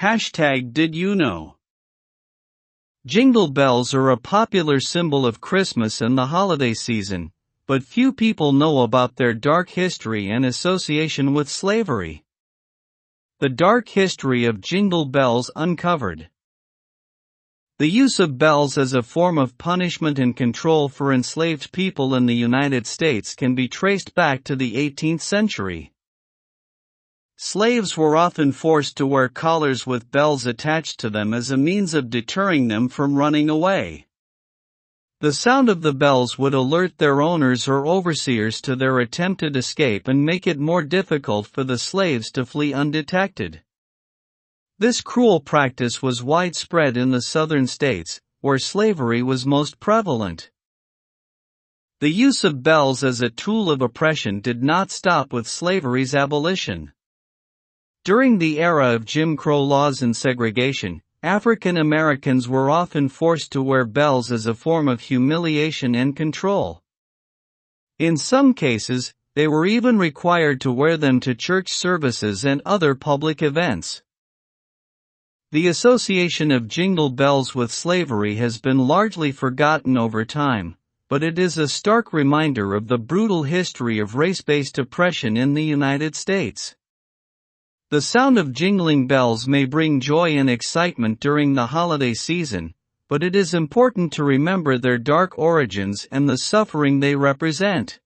Did you know? Jingle bells are a popular symbol of Christmas and the holiday season, but few people know about their dark history and association with slavery. The dark history of Jingle Bells uncovered. The use of bells as a form of punishment and control for enslaved people in the United States can be traced back to the 18th century. Slaves were often forced to wear collars with bells attached to them as a means of deterring them from running away. The sound of the bells would alert their owners or overseers to their attempted escape and make it more difficult for the slaves to flee undetected. This cruel practice was widespread in the southern states, where slavery was most prevalent. The use of bells as a tool of oppression did not stop with slavery's abolition. During the era of Jim Crow laws and segregation, African Americans were often forced to wear bells as a form of humiliation and control. In some cases, they were even required to wear them to church services and other public events. The association of jingle bells with slavery has been largely forgotten over time, but it is a stark reminder of the brutal history of race-based oppression in the United States. The sound of jingling bells may bring joy and excitement during the holiday season, but it is important to remember their dark origins and the suffering they represent.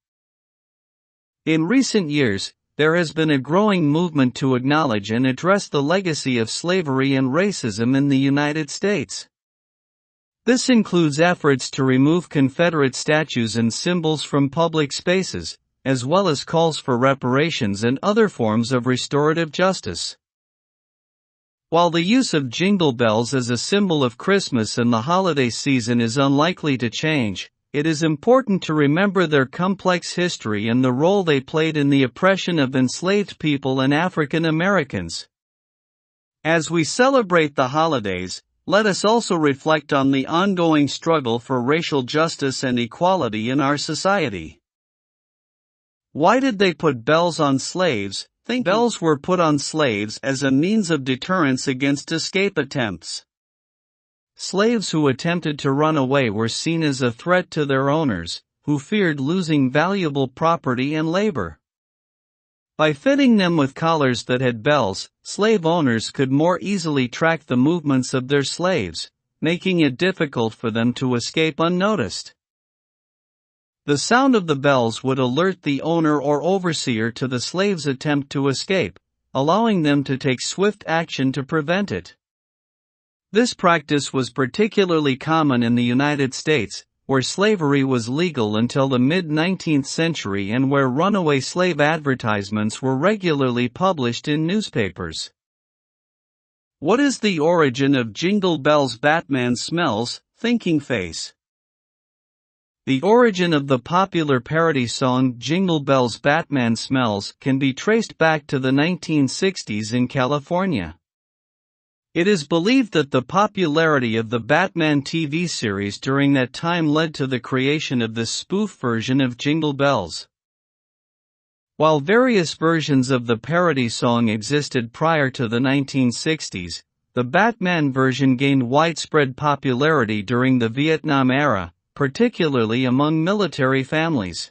In recent years, there has been a growing movement to acknowledge and address the legacy of slavery and racism in the United States. This includes efforts to remove Confederate statues and symbols from public spaces, as well as calls for reparations and other forms of restorative justice. While the use of jingle bells as a symbol of Christmas and the holiday season is unlikely to change, it is important to remember their complex history and the role they played in the oppression of enslaved people and African Americans. As we celebrate the holidays, let us also reflect on the ongoing struggle for racial justice and equality in our society. Why did they put bells on slaves? Bells were put on slaves as a means of deterrence against escape attempts. Slaves who attempted to run away were seen as a threat to their owners, who feared losing valuable property and labor. By fitting them with collars that had bells, slave owners could more easily track the movements of their slaves, making it difficult for them to escape unnoticed. The sound of the bells would alert the owner or overseer to the slave's attempt to escape, allowing them to take swift action to prevent it. This practice was particularly common in the United States, where slavery was legal until the mid-19th century and where runaway slave advertisements were regularly published in newspapers. What is the origin of Jingle Bells? Batman smells, thinking face. The origin of the popular parody song Jingle Bells Batman Smells can be traced back to the 1960s in California. It is believed that the popularity of the Batman TV series during that time led to the creation of this spoof version of Jingle Bells. While various versions of the parody song existed prior to the 1960s, the Batman version gained widespread popularity during the Vietnam era, particularly among military families.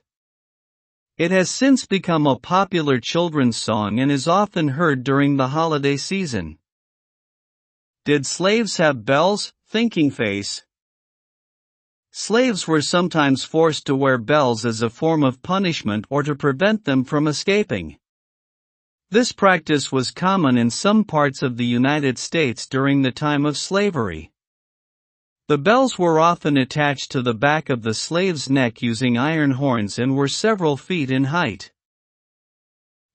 It has since become a popular children's song and is often heard during the holiday season. Did slaves have bells? Thinking face. Slaves were sometimes forced to wear bells as a form of punishment or to prevent them from escaping. This practice was common in some parts of the United States during the time of slavery. The bells were often attached to the back of the slave's neck using iron horns and were several feet in height.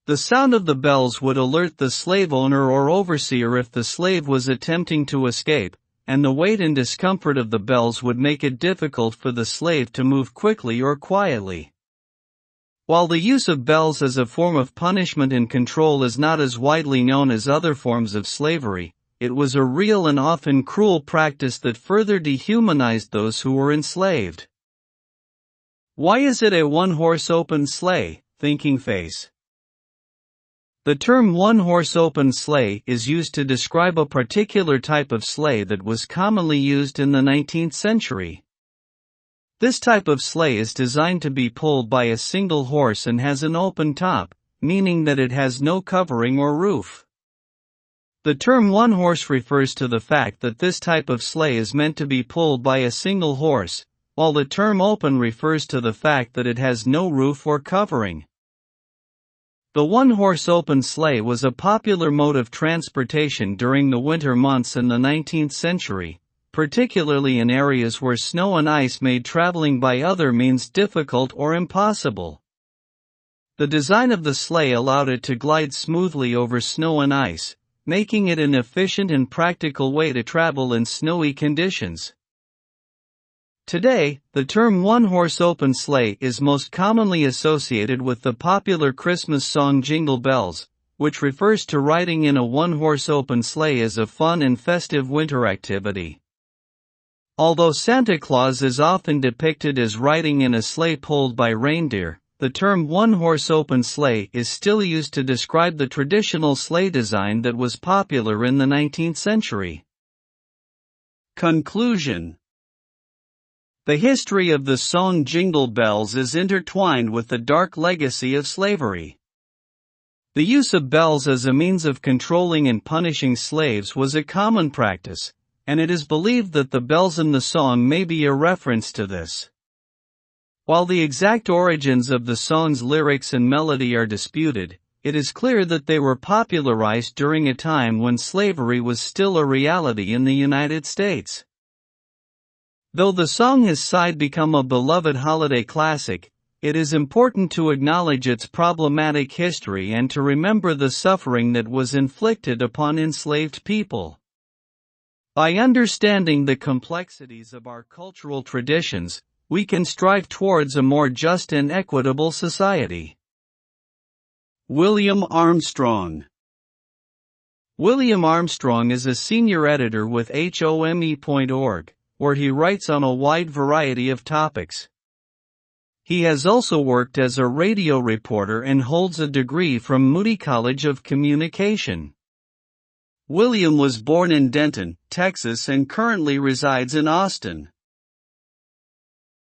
The sound of the bells would alert the slave owner or overseer if the slave was attempting to escape, and the weight and discomfort of the bells would make it difficult for the slave to move quickly or quietly. While the use of bells as a form of punishment and control is not as widely known as other forms of slavery, it was a real and often cruel practice that further dehumanized those who were enslaved. Why is it a one-horse open sleigh? Thinking face. The term one-horse open sleigh is used to describe a particular type of sleigh that was commonly used in the 19th century. This type of sleigh is designed to be pulled by a single horse and has an open top, meaning that it has no covering or roof. The term one horse refers to the fact that this type of sleigh is meant to be pulled by a single horse, while the term open refers to the fact that it has no roof or covering. The one-horse open sleigh was a popular mode of transportation during the winter months in the 19th century, particularly in areas where snow and ice made traveling by other means difficult or impossible. The design of the sleigh allowed it to glide smoothly over snow and ice, making it an efficient and practical way to travel in snowy conditions. Today, the term one-horse open sleigh is most commonly associated with the popular Christmas song Jingle Bells, which refers to riding in a one-horse open sleigh as a fun and festive winter activity. Although Santa Claus is often depicted as riding in a sleigh pulled by reindeer, the term one-horse open sleigh is still used to describe the traditional sleigh design that was popular in the 19th century. Conclusion. The history of the song Jingle Bells is intertwined with the dark legacy of slavery. The use of bells as a means of controlling and punishing slaves was a common practice, and it is believed that the bells in the song may be a reference to this. While the exact origins of the song's lyrics and melody are disputed, it is clear that they were popularized during a time when slavery was still a reality in the United States. Though the song has since become a beloved holiday classic, it is important to acknowledge its problematic history and to remember the suffering that was inflicted upon enslaved people. By understanding the complexities of our cultural traditions, we can strive towards a more just and equitable society. William Armstrong. William Armstrong is a senior editor with HOME.org, where he writes on a wide variety of topics. He has also worked as a radio reporter and holds a degree from Moody College of Communication. William was born in Denton, Texas and currently resides in Austin.